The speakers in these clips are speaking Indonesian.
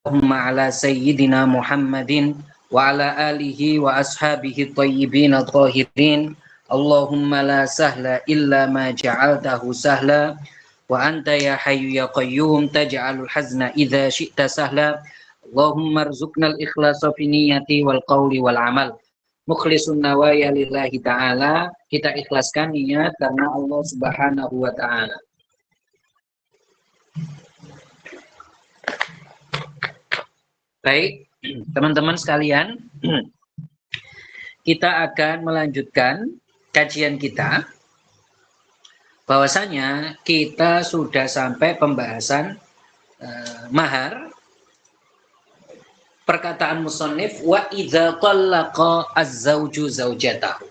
Allahumma ala sayyidina Muhammadin wa ala alihi wa ashabihi tayyibin at-tahirin. Allahumma la sahla illa ma ja'altahu sahla wa anta ya hayyu ya qayyum taj'alul hazna idza syi'ta sahla. Allahumma rzuqnal ikhlasa fi niyyati wal qawli wal amal. Mukhlisun nawaya lillahi ta'ala. Kita ikhlaskan niat karena Allah Subhanahu wa ta'ala. Baik, teman-teman sekalian, kita akan melanjutkan kajian kita. Bahwasanya kita sudah sampai pembahasan mahar. Perkataan musannif wa idza talaqa az-zawju zaujatahu.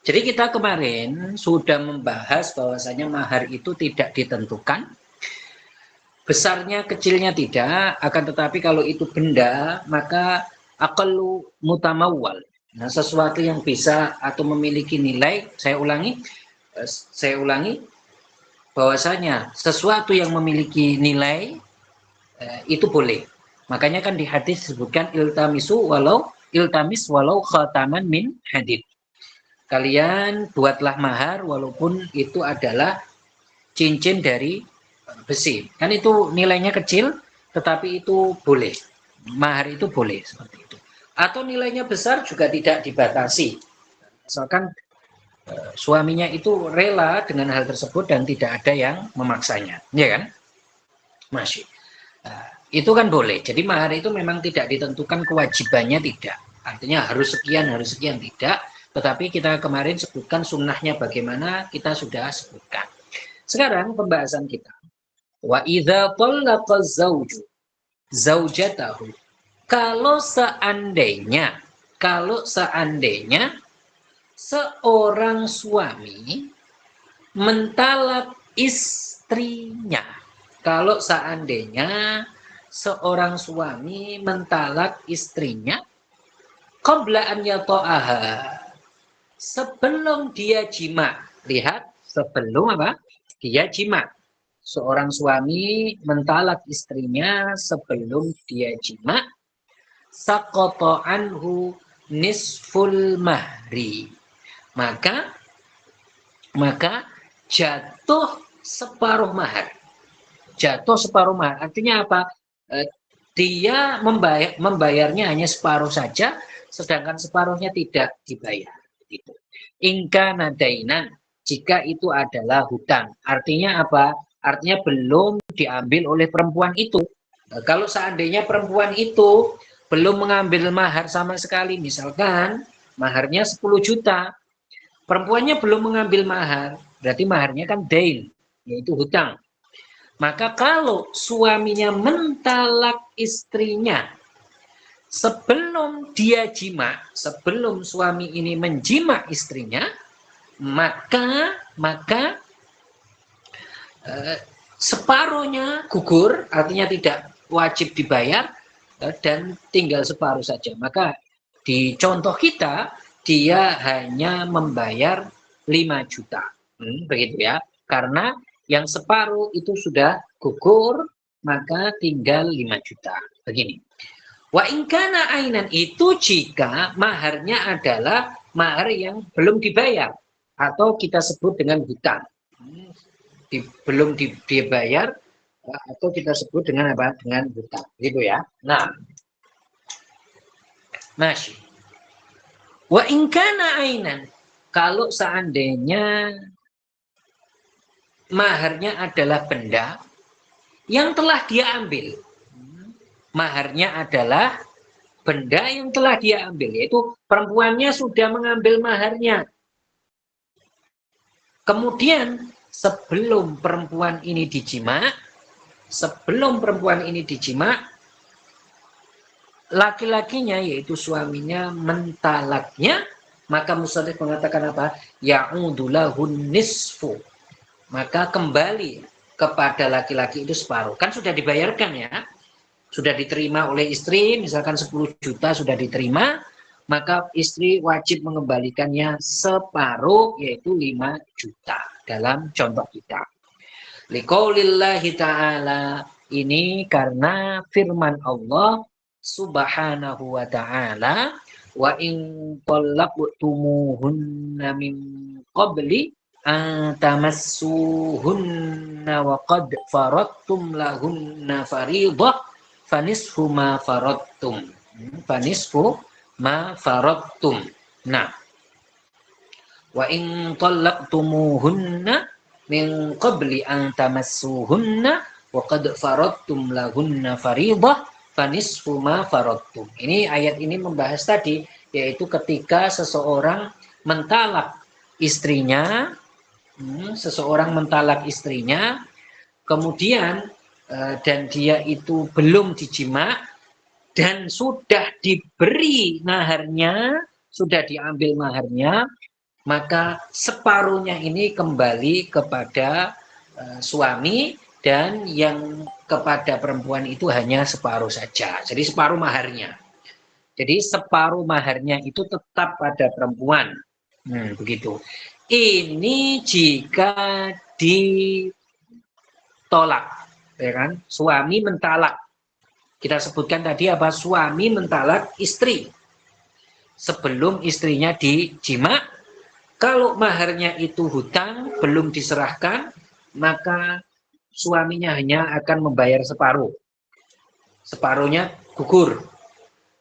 Jadi kita kemarin sudah membahas bahwasanya mahar itu tidak ditentukan. Besarnya, kecilnya tidak, akan tetapi kalau itu benda, maka aqallu mutamawwal. Nah, sesuatu yang bisa atau memiliki nilai, saya ulangi, bahwasanya sesuatu yang memiliki nilai itu boleh. Makanya kan di hadis disebutkan iltamis walau khataman min hadid. Kalian buatlah mahar walaupun itu adalah cincin dari besi, kan itu nilainya kecil tetapi itu boleh, mahar itu boleh seperti itu. Atau nilainya besar juga tidak dibatasi, misalkan suaminya itu rela dengan hal tersebut dan tidak ada yang memaksanya, ya kan? Masih itu kan boleh. Jadi mahar itu memang tidak ditentukan kewajibannya, tidak artinya harus sekian tidak, tetapi kita kemarin sebutkan sunnahnya bagaimana, kita sudah sebutkan. Sekarang pembahasan kita, wa idza talaqa zauju zaujatahu. Kalau seandainya seorang suami mentalak istrinya. Kalau seandainya seorang suami mentalak istrinya qabla an yata'aha, sebelum dia jima. Lihat, sebelum apa? Dia jima. Seorang suami mentalak istrinya sebelum dia jima, saqata anhu nisful mahri. Maka jatuh separuh mahar. Jatuh separuh mahar. Artinya apa? Dia membayarnya hanya separuh saja, sedangkan separuhnya tidak dibayar. Gitu. Ingka nadainan, jika itu adalah hutang. Artinya apa? Artinya belum diambil oleh perempuan itu. Nah, kalau seandainya perempuan itu belum mengambil mahar sama sekali, misalkan maharnya 10 juta, perempuannya belum mengambil mahar, berarti maharnya kan dain, yaitu hutang. Maka kalau suaminya mentalak istrinya sebelum dia jima, sebelum suami ini menjima istrinya, maka separuhnya gugur, artinya tidak wajib dibayar dan tinggal separuh saja. Maka di contoh kita dia hanya membayar 5 juta. Begitu ya. Karena yang separuh itu sudah gugur, maka tinggal 5 juta. Begini. Wa ingkana ainan, itu jika maharnya adalah mahar yang belum dibayar atau kita sebut dengan hutang. Belum dibayar atau kita sebut dengan apa? Dengan hutang, gitu ya. Nah, masih. Wa ingkana ainan, kalau seandainya maharnya adalah benda yang telah dia ambil. Maharnya adalah benda yang telah dia ambil, yaitu perempuannya sudah mengambil maharnya. Kemudian sebelum perempuan ini dijima, laki-lakinya yaitu suaminya mentalaknya, maka musannif mengatakan apa? Ya'udulahun nisfu. Maka kembali kepada laki-laki itu separuh. Kan sudah dibayarkan ya. Sudah diterima oleh istri, misalkan 10 juta sudah diterima, maka istri wajib mengembalikannya separuh, yaitu 5 juta dalam contoh kita. Liqaulillahi ta'ala, Ini karena firman Allah Subhanahu wa ta'ala, wa in talaqtumuhunna min qabli an tamassuhunna wa qad faradtum lahunna fariidah fanisfu ma faradtum. Fanisfu ma faradtum. Nah, wa in talaqtumuhunna min qabli an tamassuhunna wa qad faradtum lahunna fariidah fanisfu ma faradtum. Ini ayat ini membahas tadi, yaitu ketika seseorang mentalak istrinya, kemudian dan dia itu belum dijima dan sudah diberi maharnya, sudah diambil maharnya, maka separuhnya ini kembali kepada suami, dan yang kepada perempuan itu hanya separuh saja. Jadi separuh maharnya. Jadi separuh maharnya itu tetap pada perempuan. Begitu. Ini jika ditolak, ya kan? Suami mentalak. Kita sebutkan tadi apa? Suami mentalak istri sebelum istrinya dijima. Kalau maharnya itu hutang, belum diserahkan, maka suaminya hanya akan membayar separuh. Separuhnya gugur.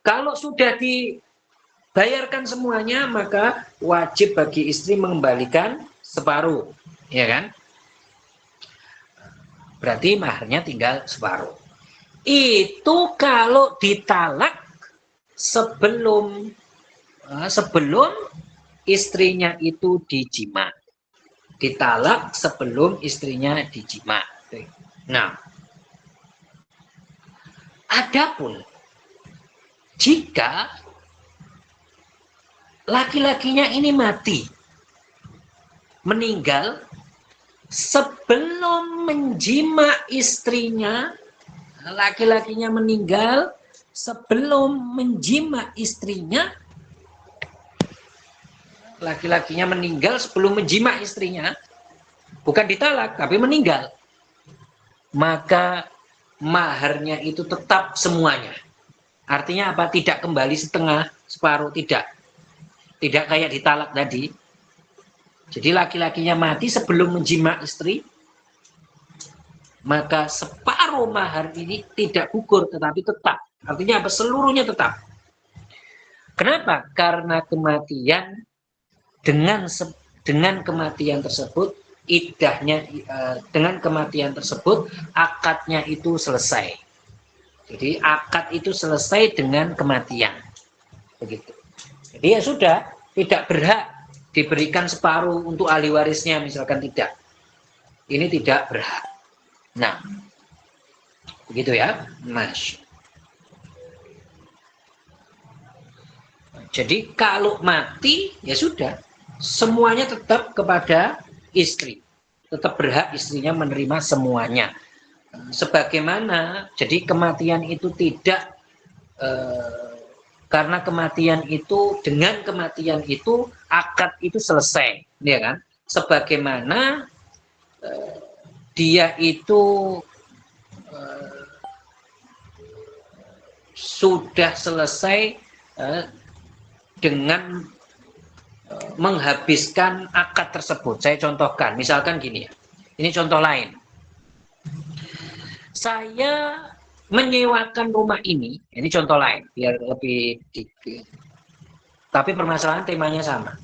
Kalau sudah dibayarkan semuanya, maka wajib bagi istri mengembalikan separuh. Ya kan? Berarti maharnya tinggal separuh. Itu kalau ditalak sebelum istrinya itu dijima. Ditalak sebelum istrinya dijima. Nah, adapun jika laki-lakinya ini mati, meninggal sebelum menjima istrinya, laki-lakinya meninggal sebelum menjima istrinya, laki-lakinya meninggal sebelum menjima istrinya, bukan ditalak tapi meninggal, maka maharnya itu tetap semuanya. Artinya apa? Tidak kembali setengah, separuh, tidak kayak ditalak tadi. Jadi laki-lakinya mati sebelum menjima istri, maka separuh mahar ini tidak gugur tetapi tetap. Artinya apa? Seluruhnya tetap. Kenapa? Karena kematian, dengan kematian tersebut, iddahnya, dengan kematian tersebut akadnya itu selesai. Jadi akad itu selesai dengan kematian. Begitu. Jadi ya sudah, tidak berhak diberikan separuh untuk ahli warisnya, misalkan tidak. Ini tidak berhak. Nah, begitu ya, Mas. Jadi kalau mati ya sudah, semuanya tetap kepada istri. Tetap berhak istrinya menerima semuanya. Sebagaimana, jadi kematian itu tidak, karena kematian itu, dengan kematian itu akad itu selesai, ya kan? Sebagaimana dia itu sudah selesai dengan menghabiskan akad tersebut. Saya contohkan, misalkan gini ya. Ini contoh lain. Saya menyewakan rumah ini contoh lain, biar lebih dikit. Tapi permasalahan temanya sama.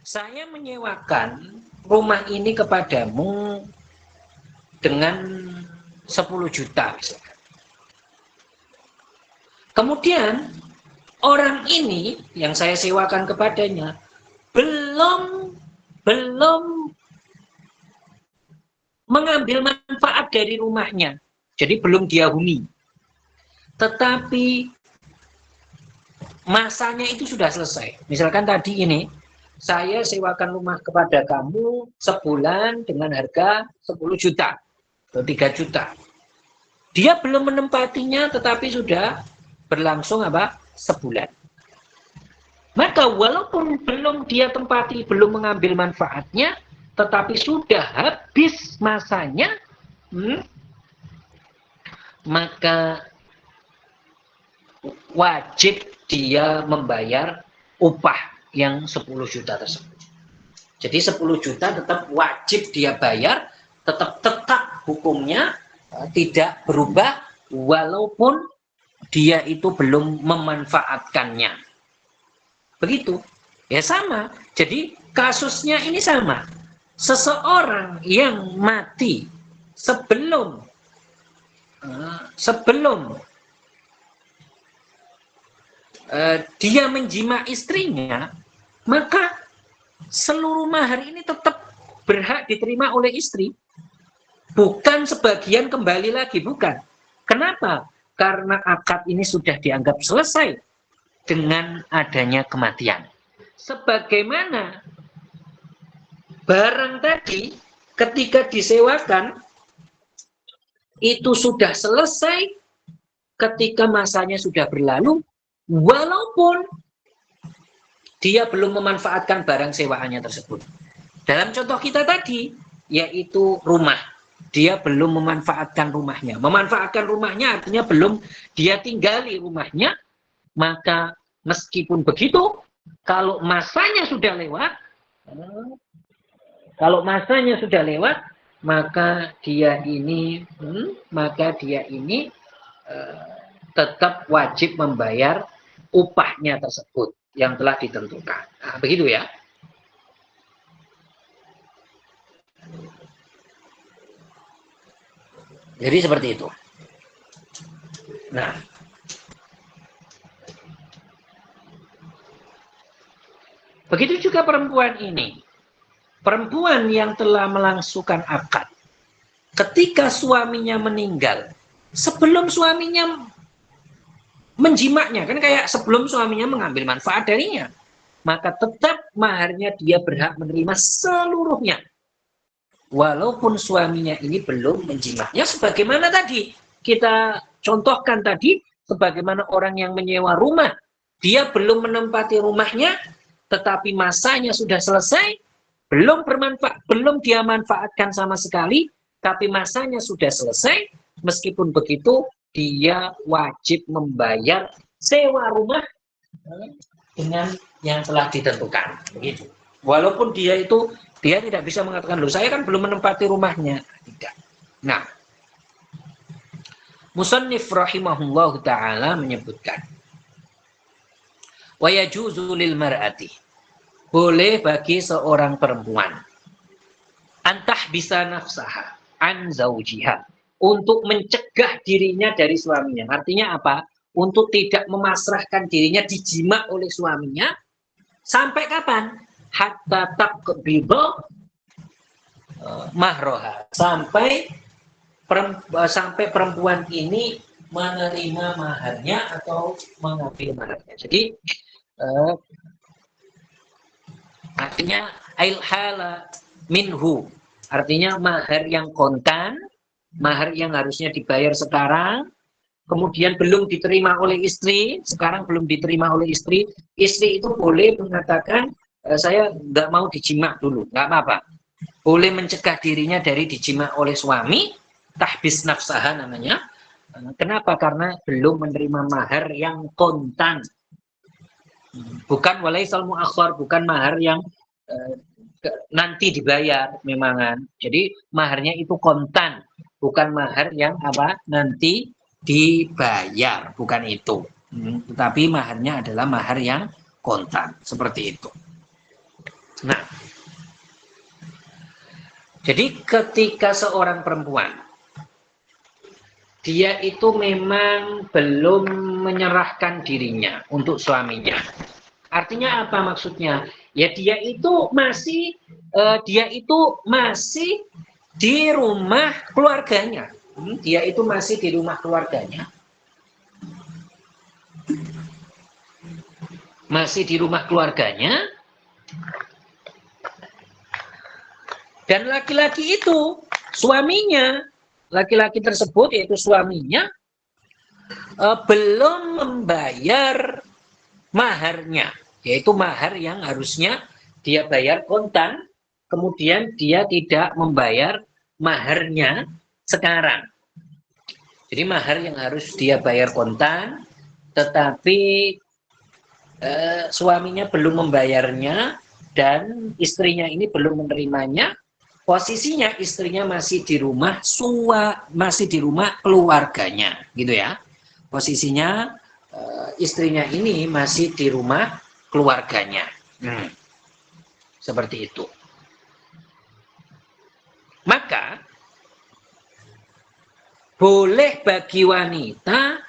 Saya menyewakan rumah ini kepadamu dengan 10 juta misalkan. Kemudian orang ini yang saya sewakan kepadanya belum mengambil manfaat dari rumahnya. Jadi belum dia huni. Tetapi masanya itu sudah selesai. Misalkan tadi ini, saya sewakan rumah kepada kamu sebulan dengan harga 10 juta atau 3 juta. Dia belum menempatinya tetapi sudah berlangsung apa? Sebulan. Maka walaupun belum dia tempati, belum mengambil manfaatnya, tetapi sudah habis masanya, maka wajib dia membayar upah yang 10 juta tersebut. Jadi 10 juta tetap wajib dia bayar, tetap hukumnya tidak berubah walaupun dia itu belum memanfaatkannya. Begitu. Ya sama. Jadi kasusnya ini sama. Seseorang yang mati sebelum dia menjima istrinya, maka seluruh mahar ini tetap berhak diterima oleh istri. Bukan sebagian kembali lagi, bukan. Kenapa? Karena akad ini sudah dianggap selesai dengan adanya kematian. Sebagaimana barang tadi ketika disewakan itu sudah selesai ketika masanya sudah berlalu, walaupun dia belum memanfaatkan barang sewaannya tersebut. Dalam contoh kita tadi, yaitu rumah. Dia belum memanfaatkan rumahnya. Memanfaatkan rumahnya artinya belum dia tinggali rumahnya, maka meskipun begitu, kalau masanya sudah lewat, maka dia ini tetap wajib membayar upahnya tersebut yang telah ditentukan. Nah, begitu ya. Jadi seperti itu. Nah, begitu juga perempuan ini. Perempuan yang telah melangsungkan akad, ketika suaminya meninggal, sebelum suaminya menjimaknya, kan kayak sebelum suaminya mengambil manfaat darinya, maka tetap maharnya dia berhak menerima seluruhnya. Walaupun suaminya ini belum menjimaknya, sebagaimana tadi kita contohkan tadi, sebagaimana orang yang menyewa rumah, dia belum menempati rumahnya, tetapi masanya sudah selesai, belum dia manfaatkan sama sekali, tapi masanya sudah selesai. Meskipun begitu, dia wajib membayar sewa rumah dengan yang telah ditentukan. Begitu. Walaupun dia tidak bisa mengatakan, loh saya kan belum menempati rumahnya. Tidak. Nah, Musannif rahimahullah ta'ala menyebutkan, wa yajuzu lil mar'ati, boleh bagi seorang perempuan, antah bisa nafsaha an zaujiha, untuk mencegah dirinya dari suaminya. Artinya apa? Untuk tidak memasrahkan dirinya dijima oleh suaminya. Sampai kapan? Hatta taqbidu mahroha. Sampai perempuan ini menerima maharnya atau mengambil maharnya. Jadi artinya ailhala minhu, artinya mahar yang kontan, mahar yang harusnya dibayar sekarang, kemudian belum diterima oleh istri, sekarang belum diterima oleh istri. Istri itu boleh mengatakan, saya nggak mau dijima dulu, nggak apa-apa. Boleh mencegah dirinya dari dijima oleh suami, tahbis nafsaha namanya. Kenapa? Karena belum menerima mahar yang kontan. Bukan walaisal muakhar, bukan mahar yang nanti dibayar memangan. Jadi maharnya itu kontan, bukan mahar yang nanti dibayar, bukan itu. Tetapi maharnya adalah mahar yang kontan, seperti itu. Nah, jadi ketika seorang perempuan, dia itu memang belum menyerahkan dirinya untuk suaminya. Artinya apa maksudnya? Ya dia itu masih di rumah keluarganya. Dia itu masih di rumah keluarganya. Masih di rumah keluarganya. Dan laki-laki itu, suaminya, laki-laki tersebut yaitu suaminya, belum membayar maharnya, yaitu mahar yang harusnya dia bayar kontan, kemudian dia tidak membayar maharnya sekarang. Jadi mahar yang harus dia bayar kontan, tetapi suaminya belum membayarnya dan istrinya ini belum menerimanya. Posisinya istrinya masih di rumah masih di rumah keluarganya, gitu ya. Posisinya istrinya ini masih di rumah keluarganya. Seperti itu. Maka boleh bagi wanita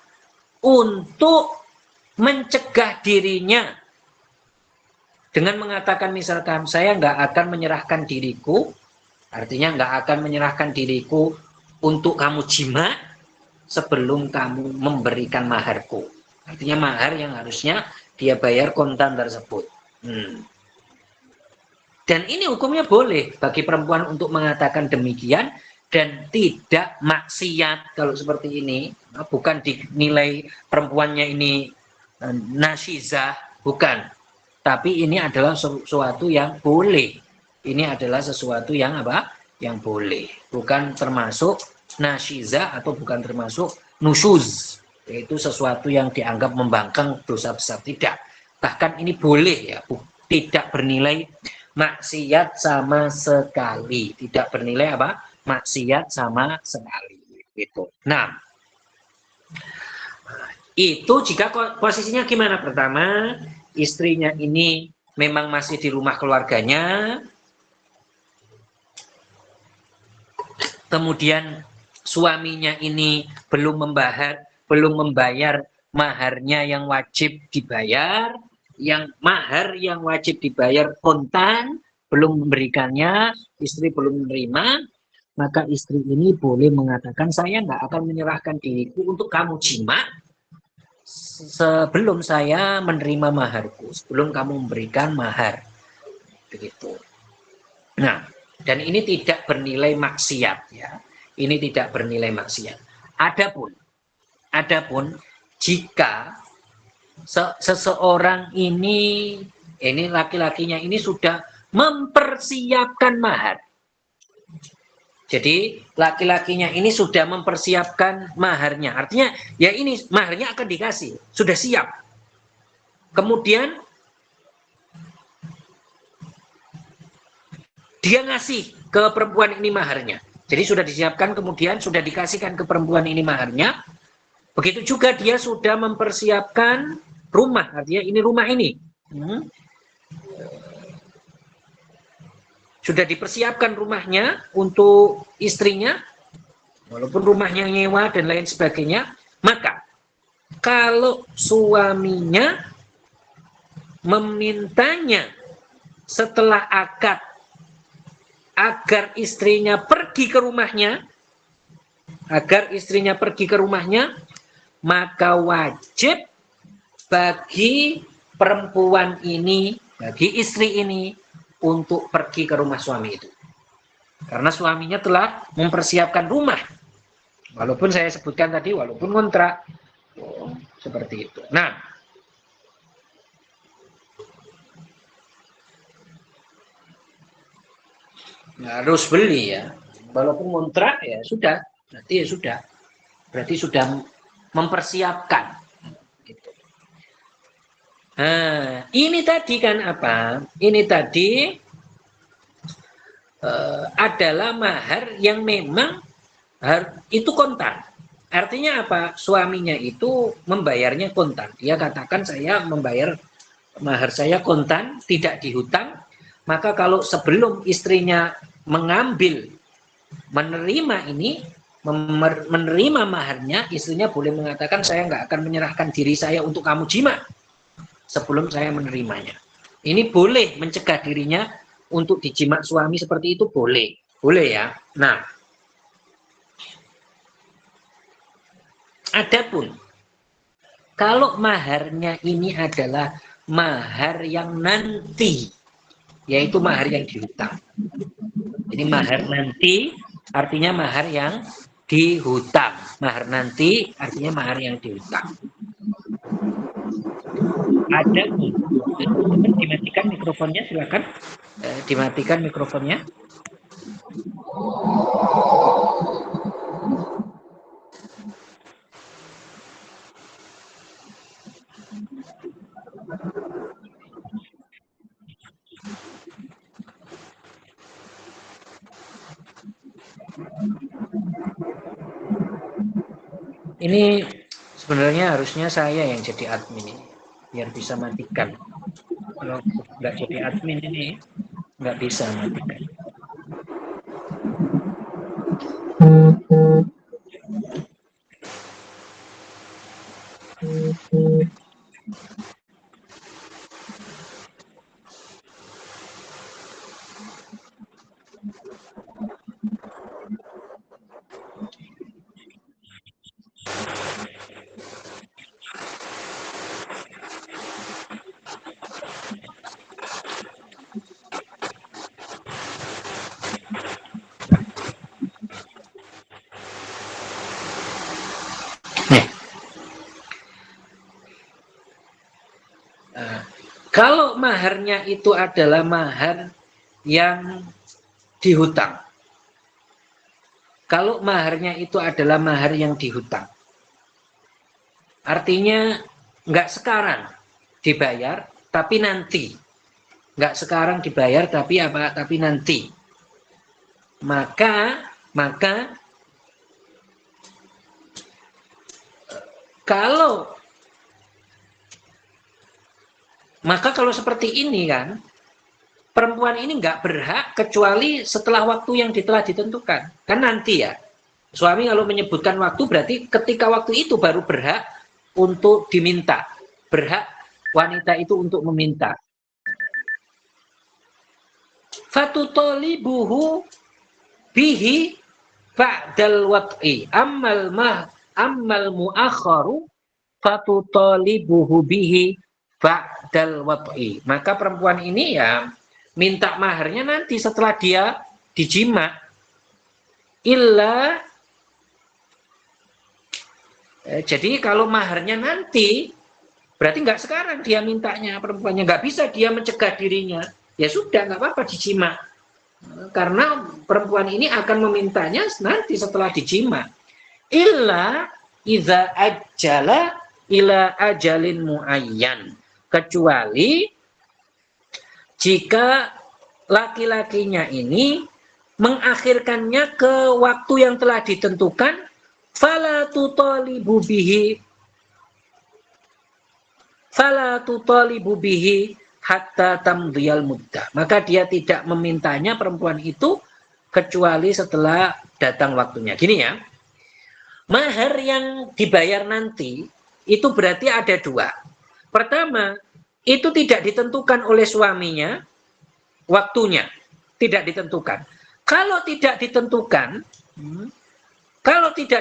untuk mencegah dirinya dengan mengatakan misalkan saya nggak akan menyerahkan diriku, artinya nggak akan menyerahkan diriku untuk kamu jima sebelum kamu memberikan maharku. Artinya mahar yang harusnya dia bayar kontan tersebut. Dan ini hukumnya boleh bagi perempuan untuk mengatakan demikian dan tidak maksiat kalau seperti ini. Bukan dinilai perempuannya ini nasyizah, bukan. Tapi ini adalah sesuatu yang boleh. Ini adalah sesuatu yang apa? Yang boleh. Bukan termasuk nasyizah atau bukan termasuk nusyuz. Yaitu sesuatu yang dianggap membangkang dosa besar. Tidak. Bahkan ini boleh ya. Tidak bernilai maksiat sama sekali. Tidak bernilai apa? Maksiat sama sekali. Gitu. Nah, itu jika posisinya gimana? Pertama, istrinya ini memang masih di rumah keluarganya, kemudian suaminya ini belum membayar maharnya yang wajib dibayar, yang mahar yang wajib dibayar kontan, belum memberikannya, istri belum menerima, maka istri ini boleh mengatakan saya nggak akan menyerahkan diriku untuk kamu jima sebelum saya menerima maharku, sebelum kamu memberikan mahar. Begitu. Nah, dan ini tidak bernilai maksiat ya. Ini tidak bernilai maksiat. Adapun jika seseorang ini laki-lakinya ini sudah mempersiapkan mahar. Jadi laki-lakinya ini sudah mempersiapkan maharnya. Artinya ya ini maharnya akan dikasih, sudah siap. Kemudian dia ngasih ke perempuan ini maharnya. Jadi sudah disiapkan, kemudian sudah dikasihkan ke perempuan ini maharnya. Begitu juga dia sudah mempersiapkan rumah, artinya ini rumah ini. Sudah dipersiapkan rumahnya untuk istrinya, walaupun rumahnya nyewa dan lain sebagainya, maka kalau suaminya memintanya setelah akad agar istrinya pergi ke rumahnya, maka wajib bagi perempuan ini, bagi istri ini, untuk pergi ke rumah suami itu. Karena suaminya telah mempersiapkan rumah. Walaupun saya sebutkan tadi, walaupun kontrak. Seperti itu. Nah, harus beli ya. Walaupun kontrak ya sudah. Berarti sudah mempersiapkan. Gitu. Nah, ini tadi kan apa? Ini tadi adalah mahar yang memang itu kontan. Artinya apa? Suaminya itu membayarnya kontan. Dia katakan saya membayar mahar saya kontan, tidak dihutang. Maka kalau sebelum istrinya menerima maharnya, istrinya boleh mengatakan saya nggak akan menyerahkan diri saya untuk kamu jima sebelum saya menerimanya. Ini boleh mencegah dirinya untuk dijima suami seperti itu, boleh ya. Nah, adapun kalau maharnya ini adalah mahar yang nanti, yaitu mahar yang dihutang. Jadi mahar nanti artinya mahar yang dihutang. Mahar nanti artinya mahar yang dihutang. Ada teman-teman dimatikan mikrofonnya, silakan dimatikan mikrofonnya. Ini sebenarnya harusnya saya yang jadi admin ini, biar bisa matikan. Kalau nggak jadi admin ini nggak bisa matikan. Nih, kalau maharnya itu adalah mahar yang dihutang. Kalau maharnya itu adalah mahar yang dihutang. Artinya nggak sekarang dibayar, tapi nanti. Nggak sekarang dibayar, tapi apa? Tapi nanti. Maka kalau kalau seperti ini kan, perempuan ini nggak berhak kecuali setelah waktu yang telah ditentukan. Kan nanti ya, suami kalau menyebutkan waktu berarti ketika waktu itu baru berhak untuk diminta. Berhak wanita itu untuk meminta. Fatutolibuhu bihi ba'dal wat'i ammal mu'akharu fatutolibuhu bihi ba'dal wat'i. Maka perempuan ini ya minta maharnya nanti setelah dia dijima. Jadi kalau maharnya nanti berarti nggak sekarang dia mintanya, perempuannya nggak bisa dia mencegah dirinya. Ya sudah, nggak apa-apa dijima. Karena perempuan ini akan memintanya nanti setelah dijima. Illa idza ajala ila ajalin muayyan. Kecuali jika laki-lakinya ini mengakhirkannya ke waktu yang telah ditentukan, fala tutalibu bihi hatta tamdiyal muddah. Maka dia tidak memintanya perempuan itu kecuali setelah datang waktunya. Gini ya, mahar yang dibayar nanti itu berarti ada dua. Pertama, itu tidak ditentukan oleh suaminya waktunya, tidak ditentukan. Kalau tidak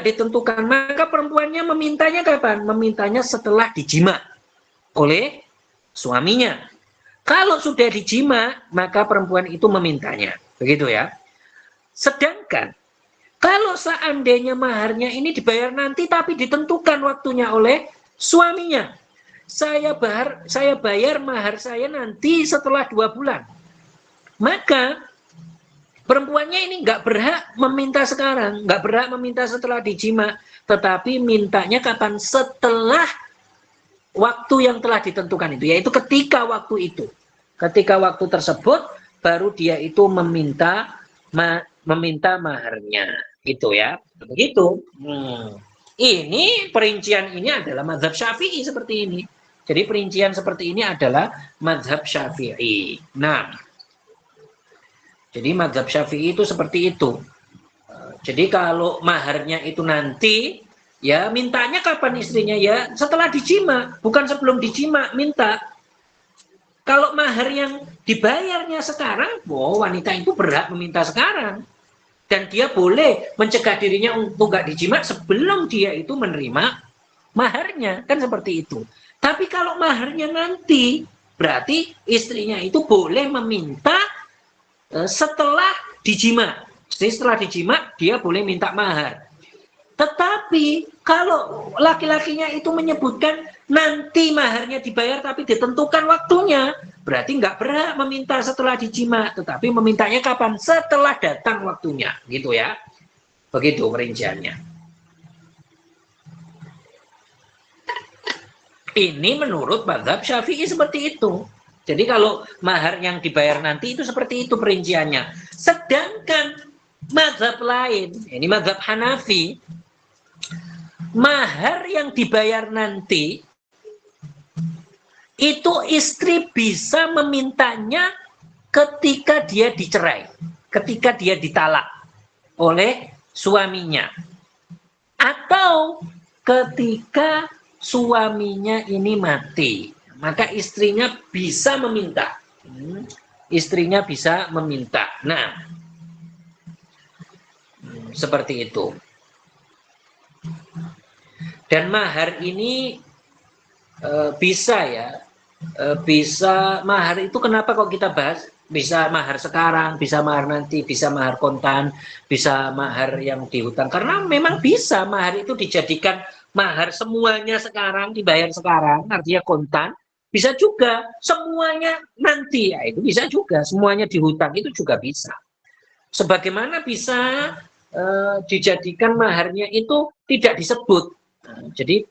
ditentukan, maka perempuannya memintanya kapan? Memintanya setelah dijima oleh suaminya. Kalau sudah dijima, maka perempuan itu memintanya. Begitu ya. Sedangkan kalau seandainya maharnya ini dibayar nanti tapi ditentukan waktunya oleh suaminya. Saya bayar mahar saya nanti setelah 2 bulan. Maka perempuannya ini nggak berhak meminta sekarang, nggak berhak meminta setelah dijima, tetapi mintanya kapan? Setelah waktu yang telah ditentukan itu, yaitu ketika waktu itu. Ketika waktu tersebut baru dia itu meminta maharnya, gitu ya. Begitu. Ini perincian ini adalah mazhab Syafi'i seperti ini. Jadi perincian seperti ini adalah mazhab Syafi'i. Nah, jadi mazhab Syafi'i itu seperti itu. Jadi kalau maharnya itu nanti, ya mintanya kapan istrinya? Ya setelah dijima, bukan sebelum dijima minta. Kalau mahar yang dibayarnya sekarang, wanita itu berhak meminta sekarang. Dan dia boleh mencegah dirinya untuk nggak dijima sebelum dia itu menerima maharnya. Kan seperti itu. Tapi kalau maharnya nanti, berarti istrinya itu boleh meminta setelah dijima. Jadi setelah dijima, dia boleh minta mahar. Tetapi kalau laki-lakinya itu menyebutkan nanti maharnya dibayar tapi ditentukan waktunya, berarti nggak berhak meminta setelah dijima, tetapi memintanya kapan? Setelah datang waktunya, gitu ya. Begitu perinciannya. Ini menurut mazhab Syafi'i seperti itu. Jadi kalau mahar yang dibayar nanti itu seperti itu perinciannya. Sedangkan mazhab lain, ini mazhab Hanafi, mahar yang dibayar nanti itu istri bisa memintanya ketika dia dicerai, ketika dia ditalak oleh suaminya, atau ketika suaminya ini mati, maka istrinya bisa meminta. Istrinya bisa meminta. Nah, seperti itu. Dan mahar ini bisa ya, bisa mahar itu kenapa kok kita bahas? Bisa mahar sekarang, bisa mahar nanti, bisa mahar kontan, bisa mahar yang dihutang. Karena memang bisa mahar itu dijadikan mahar semuanya sekarang, dibayar sekarang, artinya kontan. Bisa juga semuanya nanti, ya itu bisa juga. Semuanya dihutang itu juga bisa. Sebagaimana bisa dijadikan maharnya itu tidak disebut. Jadi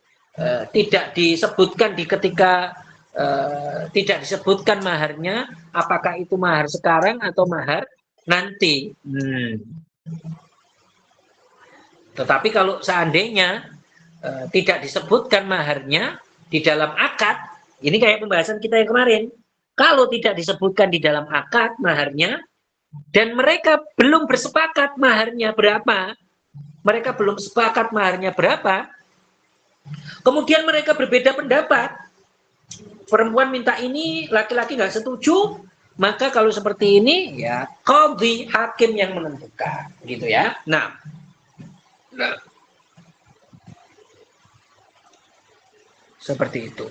tidak disebutkan di ketika tidak disebutkan maharnya, apakah itu mahar sekarang atau mahar nanti. Tetapi kalau seandainya tidak disebutkan maharnya di dalam akad, ini kayak pembahasan kita yang kemarin. Kalau tidak disebutkan di dalam akad maharnya, dan mereka belum bersepakat maharnya berapa, mereka belum sepakat maharnya berapa, kemudian mereka berbeda pendapat, perempuan minta ini, laki-laki nggak setuju, maka kalau seperti ini ya qadhi, hakim yang menentukan, gitu ya. Nah, seperti itu.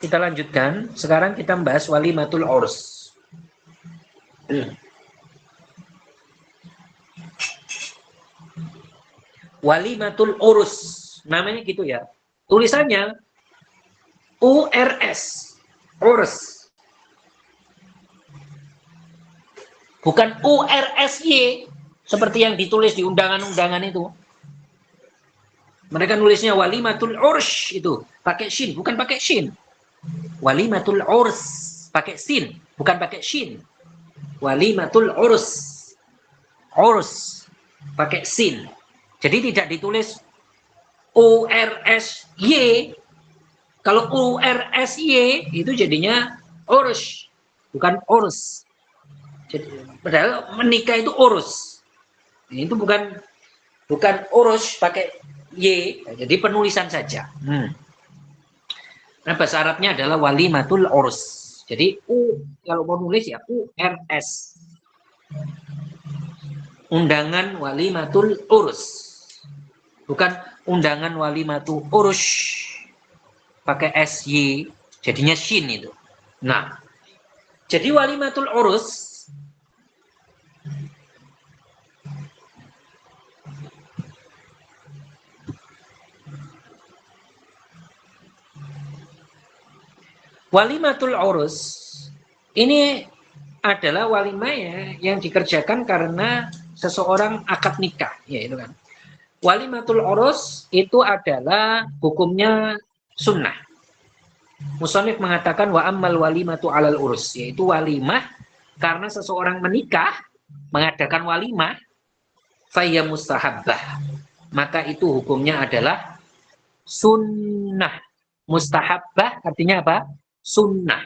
Kita lanjutkan. Sekarang kita membahas walimatul urs. Walimatul urus, namanya gitu ya. Tulisannya URS, urs. Bukan URSY seperti yang ditulis di undangan-undangan itu. Mereka nulisnya walimatul urs itu pakai shin, bukan pakai shin. Walimatul urs pakai sin, bukan pakai shin. Walimatul urs, urs pakai sin. Jadi tidak ditulis URSY. Kalau URSY itu jadinya urs, bukan urs. Jadi, padahal menikah itu urus. Itu bukan urus pakai y, jadi penulisan saja. Nah, bahasa Arabnya adalah walimatul urus. Jadi kalau mau nulis ya URS. Undangan walimatul urus. Bukan undangan walimatul urus pakai SY, jadinya shin itu. Nah, jadi walimatul urus walimatul urus ini adalah walimah ya, yang dikerjakan karena seseorang akad nikah, ya itu kan. Walimatul urus itu adalah hukumnya sunnah. Musannif mengatakan wa ammal walimatu alal urus, yaitu walimah karena seseorang menikah mengadakan walimah fayya mustahabbah, maka itu hukumnya adalah sunnah. Mustahabbah artinya apa? Sunnah.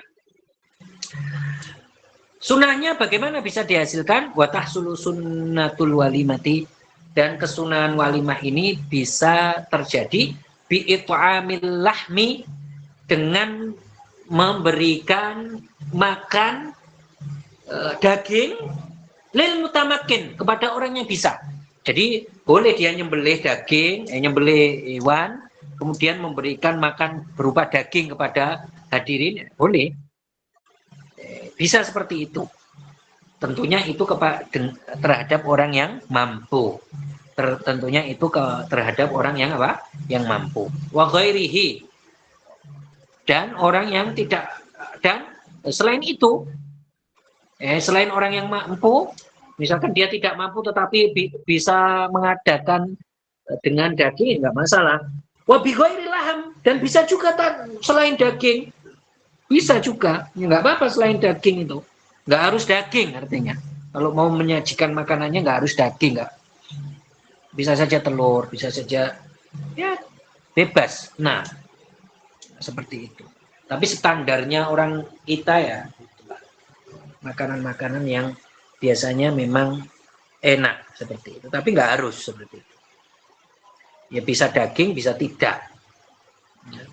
Sunnahnya bagaimana bisa dihasilkan? Wa tahsulu sunnatul walimati, dan kesunahan walimah ini bisa terjadi bi it'amil lahmi, dengan memberikan makan daging lil mutamakin, kepada orang yang bisa. Jadi boleh dia nyembelih daging, nyembelih hewan, kemudian memberikan makan berupa daging kepada hadirin, boleh. Bisa seperti itu. Tentunya itu terhadap orang yang mampu. Tentunya itu terhadap orang yang apa? Yang mampu. Wa ghairihi, dan orang yang tidak, dan selain itu Selain orang yang mampu, misalkan dia tidak mampu tetapi bisa mengadakan dengan daging, nggak masalah. Wabighairi laham, dan bisa juga selain daging, bisa juga, ya nggak apa-apa selain daging itu. Nggak harus daging artinya. Kalau mau menyajikan makanannya nggak harus daging, nggak. Bisa saja telur, bisa saja ya bebas. Nah, seperti itu. Tapi standarnya orang kita ya, makanan-makanan yang biasanya memang enak seperti itu. Tapi nggak harus seperti itu. Ya bisa daging, bisa tidak. Ya.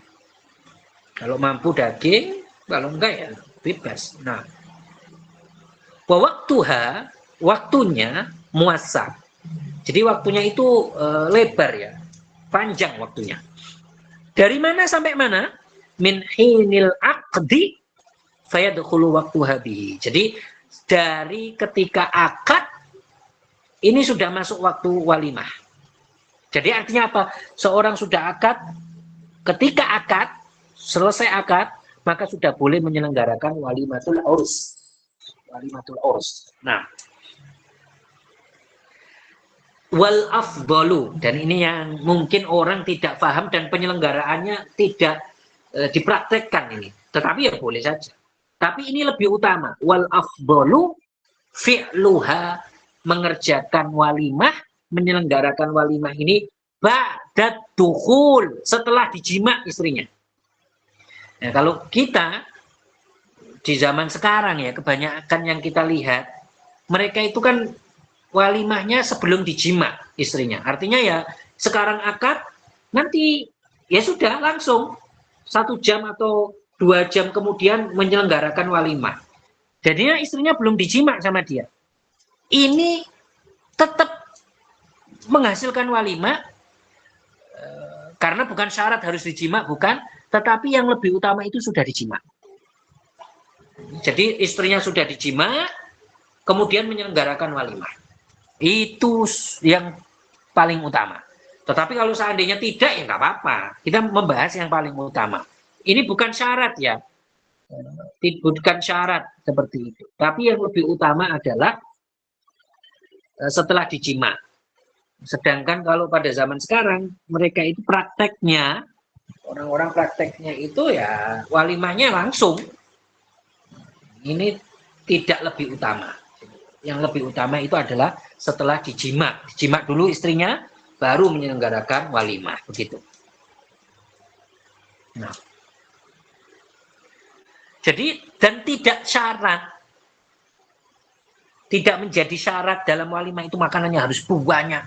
Kalau mampu daging, kalau enggak ya bebas. Nah, waktunya muasa. Jadi waktunya itu lebar ya, panjang waktunya. Dari mana sampai mana? Min hinil aqdi fayadkhulu waktuha bihi. Jadi dari ketika akad ini sudah masuk waktu walimah. Jadi artinya apa? Seorang sudah akad, ketika akad selesai akad, maka sudah boleh menyelenggarakan walimatul urs. Walimatul urs. Nah, wal afdalu, dan ini yang mungkin orang tidak paham dan penyelenggaraannya tidak dipraktekkan ini. Tetapi ya boleh saja. Tapi ini lebih utama. Wal afdalu fi'luha, mengerjakan walimah, menyelenggarakan walimah ini ba'dad dukhul, setelah dijima istrinya. Nah, kalau kita di zaman sekarang ya, kebanyakan yang kita lihat, mereka itu kan walimahnya sebelum dijima istrinya. Artinya ya sekarang akad, nanti ya sudah langsung 1 jam atau 2 jam kemudian menyelenggarakan walimah. Jadinya istrinya belum dijima sama dia. Ini tetap menghasilkan walimah karena bukan syarat harus dijima, bukan, tetapi yang lebih utama itu sudah dijima. Jadi istrinya sudah dijima, kemudian menyelenggarakan walimah. Itu yang paling utama. Tetapi kalau seandainya tidak, ya nggak apa-apa. Kita membahas yang paling utama. Ini bukan syarat ya. Bukan syarat seperti itu. Tapi yang lebih utama adalah setelah dijima. Sedangkan kalau pada zaman sekarang, mereka itu prakteknya, orang-orang prakteknya itu ya walimahnya langsung. Ini tidak lebih utama. Yang lebih utama itu adalah setelah dijima. Dijima dulu istrinya, baru menyelenggarakan walimah. Begitu. Nah. Jadi, dan tidak syarat. Tidak menjadi syarat dalam walimah itu makanannya harus banyak.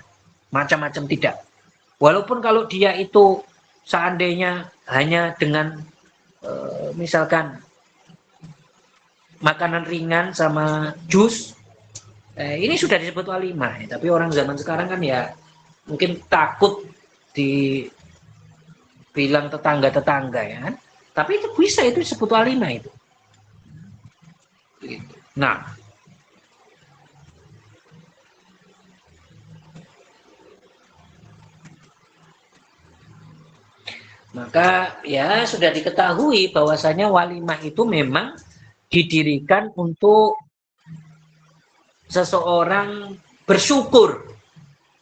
Macam-macam tidak. Walaupun kalau dia itu seandainya hanya dengan misalkan makanan ringan sama jus, ini sudah disebut walimah. Tapi orang zaman sekarang kan ya mungkin takut dibilang tetangga-tetangga ya kan. Tapi itu bisa, itu disebut walimah itu. Nah, maka ya sudah diketahui bahwasanya walimah itu memang didirikan untuk seseorang bersyukur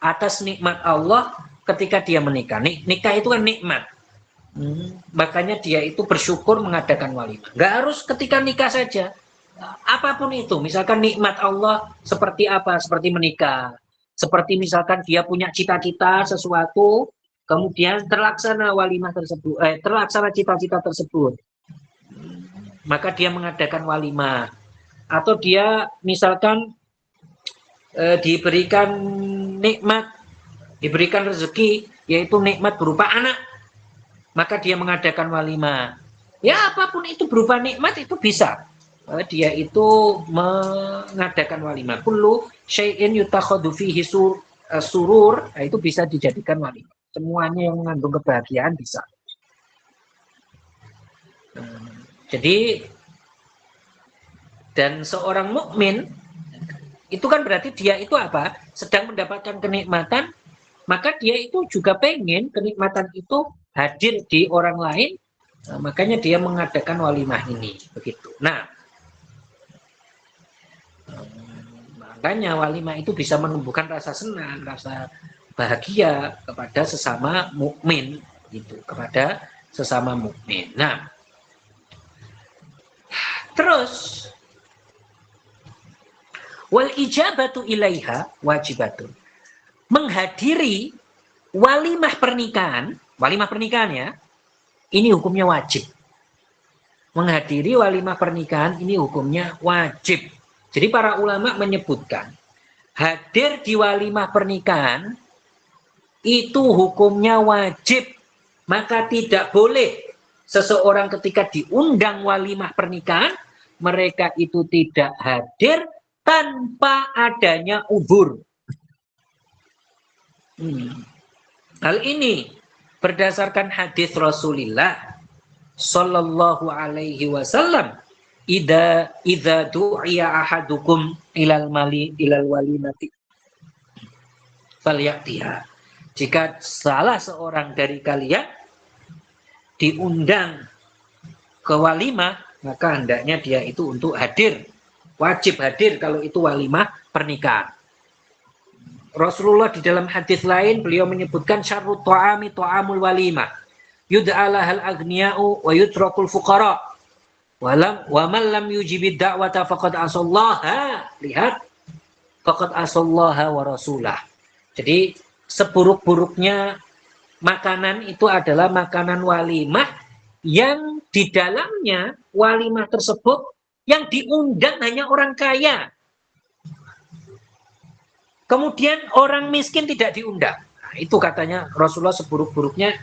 atas nikmat Allah ketika dia menikah. Nikah itu kan nikmat. Makanya dia itu bersyukur mengadakan walimah. Nggak harus ketika nikah saja. Apapun itu, misalkan nikmat Allah seperti apa? Seperti menikah. Seperti misalkan dia punya cita-cita sesuatu, kemudian terlaksana walimah tersebut, terlaksana cita-cita tersebut. Maka dia mengadakan walimah. Atau dia misalkan diberikan nikmat, diberikan rezeki, yaitu nikmat berupa anak, maka dia mengadakan walimah. Ya apapun itu berupa nikmat itu bisa. Dia itu mengadakan walimah. Kullu syai'in yutakhadhu fihi surur, itu bisa dijadikan walimah. Semuanya yang mengandung kebahagiaan bisa. Jadi dan seorang mukmin itu kan berarti dia itu apa? Sedang mendapatkan kenikmatan, maka dia itu juga pengen kenikmatan itu hadir di orang lain, makanya dia mengadakan walimah ini, begitu. Nah, Makanya walimah itu bisa menumbuhkan rasa senang, rasa bahagia kepada sesama mukmin, gitu, kepada sesama mukmin. Nah, terus wal ijabatu ilaiha wajibatun. Menghadiri walimah pernikahan ya, ini hukumnya wajib. Menghadiri walimah pernikahan ini hukumnya wajib. Jadi para ulama menyebutkan hadir di walimah pernikahan itu hukumnya wajib. Maka tidak boleh seseorang ketika diundang walimah pernikahan mereka itu tidak hadir tanpa adanya uzur. Hal ini berdasarkan hadis Rasulullah Sallallahu Alaihi Wasallam, idza du'iya ahadukum ilal walimati falyatiha. Jika salah seorang dari kalian diundang ke walimah, maka hendaknya dia itu untuk hadir, wajib hadir kalau itu walimah pernikahan. Rasulullah di dalam hadis lain beliau menyebutkan syarrut ta'ami ta'amul walimah. Yud'alahal aghniya'u wa yutrakul fuqara. Wa man lam yujibid da'wata faqad asallaha. Lihat, faqad asallaha wa rasulah. Jadi seburuk-buruknya makanan itu adalah makanan walimah yang di dalamnya walimah tersebut yang diundang hanya orang kaya. Kemudian orang miskin tidak diundang. Nah, itu katanya Rasulullah seburuk-buruknya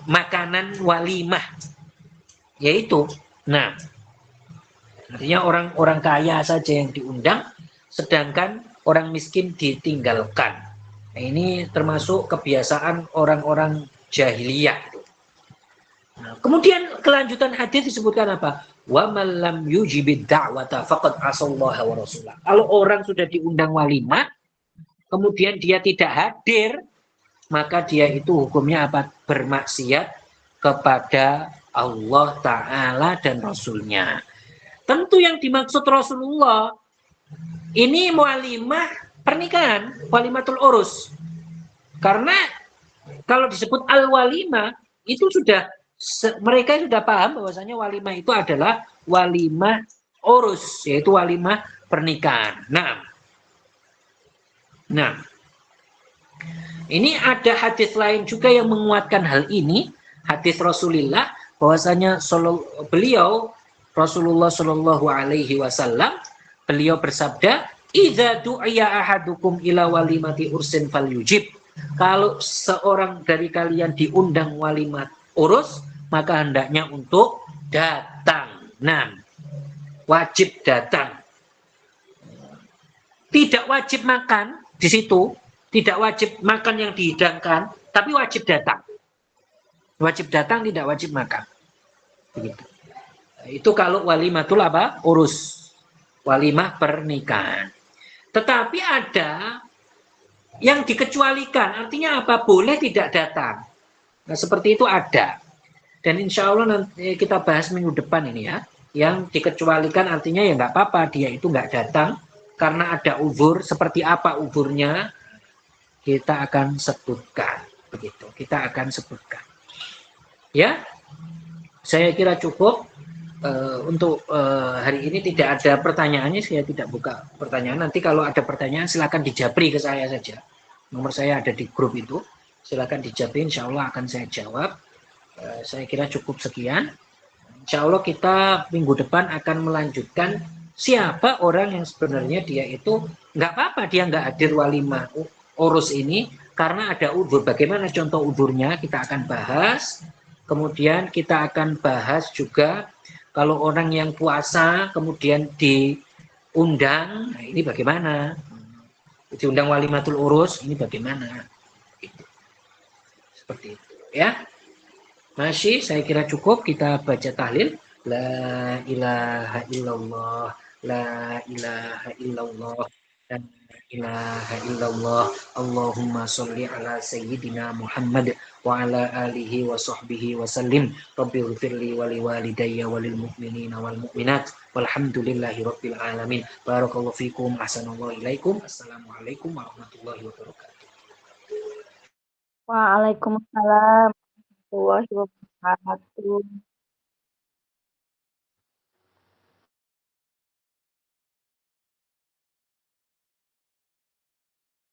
makanan walimah. Yaitu, nah, artinya orang-orang kaya saja yang diundang, sedangkan orang miskin ditinggalkan. Nah, ini termasuk kebiasaan orang-orang jahiliyah. Nah, kemudian kelanjutan hadis disebutkan apa? Wa man lam yujibid da'wata faqad asallaha wa rasulah. Kalau orang sudah diundang walimah, kemudian dia tidak hadir, maka dia itu hukumnya apa? Bermaksiat kepada Allah Ta'ala dan Rasulnya. Tentu yang dimaksud Rasulullah ini walimah pernikahan, walimatul urus. Karena kalau disebut al-walimah itu sudah mereka sudah paham bahwasanya walimah itu adalah walimah urus, yaitu walimah pernikahan. Nah, ini ada hadis lain juga yang menguatkan hal ini, hadis Rasulullah bahwasanya beliau Rasulullah Shallallahu Alaihi Wasallam beliau bersabda, "Idza du'iya ahadukum ila walimati ursin falyujib." Kalau seorang dari kalian diundang walimat urus, maka hendaknya untuk datang. Nah, wajib datang. Tidak wajib makan di situ, tidak wajib makan yang dihidangkan, tapi wajib datang. Wajib datang, tidak wajib makan. Begitu. Itu kalau walimatul apa? Urus. Walimah pernikahan. Tetapi ada yang dikecualikan, artinya apa? Boleh tidak datang. Nah, seperti itu ada. Dan insya Allah nanti kita bahas minggu depan ini ya. Yang dikecualikan artinya ya nggak apa-apa, dia itu nggak datang karena ada uzur. Seperti apa uzurnya? Kita akan sebutkan. Begitu. Kita akan sebutkan. Ya, saya kira cukup. Untuk hari ini tidak ada pertanyaannya, saya tidak buka pertanyaan. Nanti kalau ada pertanyaan silakan dijabri ke saya saja. Nomor saya ada di grup itu. Silakan dijabri, insya Allah akan saya jawab. Saya kira cukup sekian. Insya Allah kita minggu depan akan melanjutkan siapa orang yang sebenarnya dia itu nggak apa-apa dia nggak hadir walimah urus ini karena ada uzur. Bagaimana contoh uzurnya kita akan bahas. Kemudian kita akan bahas juga kalau orang yang puasa kemudian diundang, nah ini bagaimana? Diundang walimatul urus, ini bagaimana? Seperti itu ya. Masih saya kira cukup kita baca tahlil. La ilaha illallah, la ilaha illallah. La ilaha illallah. Allahumma sholli ala sayyidina Muhammad wa ala alihi wa sahbihi wa sallim. Rabbi ghfirli wa liwalidayya wa lil mu'minina wal mu'minat. Walhamdulillahi rabbil alamin. Barakallahu fikum. Ahsanallahu ilaikum. Assalamualaikum warahmatullahi wabarakatuh. Waalaikumsalam warahmatullahi wabarakatuh.